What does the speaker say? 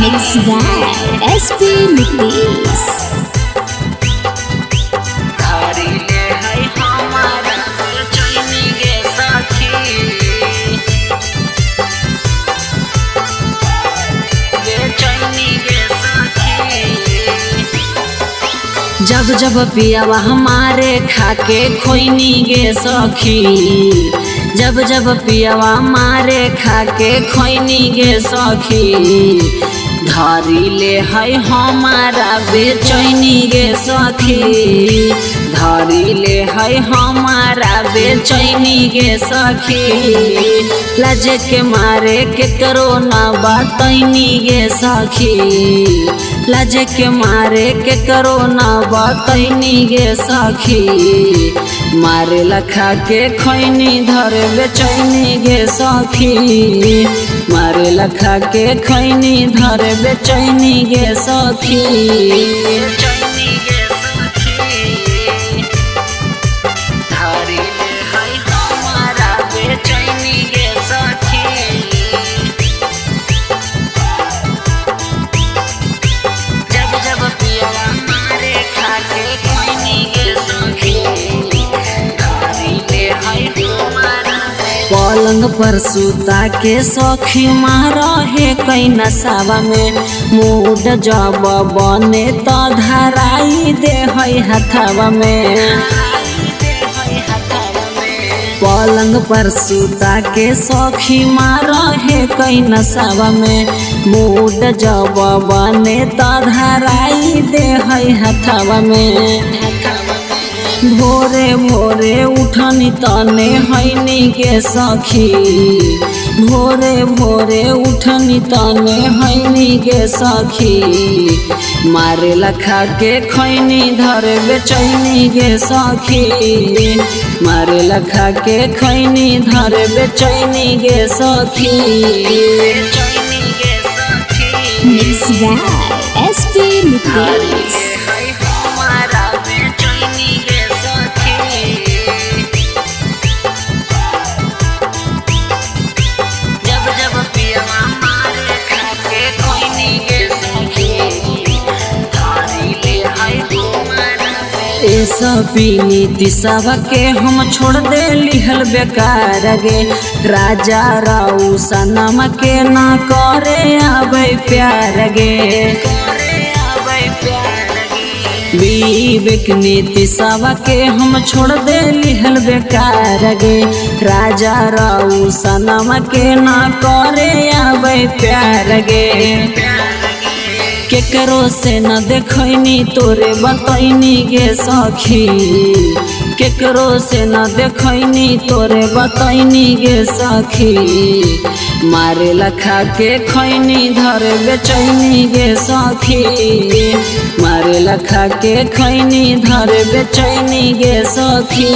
Mixed by SP Nitish. धारिले है हमारा चैनी गे साथी गे चैनी गे साथी। जब जब पियावा हमारे खाके खोइनी गे सखी, जब जब पियावा मारे खाके खोइनी गे सखी। धारिले है हमारा बेचैनी गे सखी, धारिले है हमारा बेचैनी गे सखी। लज के मारे के करो ना बातैनी गे सखी, लज के मारे के करो ना बातैनी गे सखी। मारे लखा के खैनी धर बेचैनी गे सखी, मारे लखा के खैनी धर बेचैनी गे सखी। बेचैनी गे सखी, धारिले है हमारा बेचैनी गे सखी। जब जब पियावा मारे खाके खैनी गे सखी, धारिले है हमारा। पलंग पर सुता के सखी मारा है कई नसावा में, मूड जब बने तो धराई दे है हथावा में। पलंग पर सुता के सखी मारा है कई नसावा में, मूड जब बने तो धराई दे है हथावा में। भोरे भोरे उठनी तने हैनी गे सखी, भोरे भोरे उठनी तने हैनी गे सखी। मारे लखा के खैनी धर बेचैनी गे सखी, मारे लखा के खैनी धर बेचैनी गे सखी। बेचैनी गे सखी, Mixed by SP Nitish. हमारा बेचैनी गे सखी। जब जब पियावा मारे खाके खैनी गे सखी, धारिले है हमारा। ऐसा पीनी दिशावा के हम छोड़ दे लिहल बेकार गे, राजा राउ सनम के ना करे आवे प्यार गे। विवेक नीति सवा के हम छोड़ दे लिहल बेकार गे, राजा राउ सनम के ना करे आवे प्यार गे। केकरो से न देखैनी तोरे बतैनी गे सखी, केकरो से न देखैनी तोरे बतैनी गे सखी। मारे लखा के खैनी धर बेचैनी गे सखी, मारे लखा के खैनी धर बेचैनी गे सखी।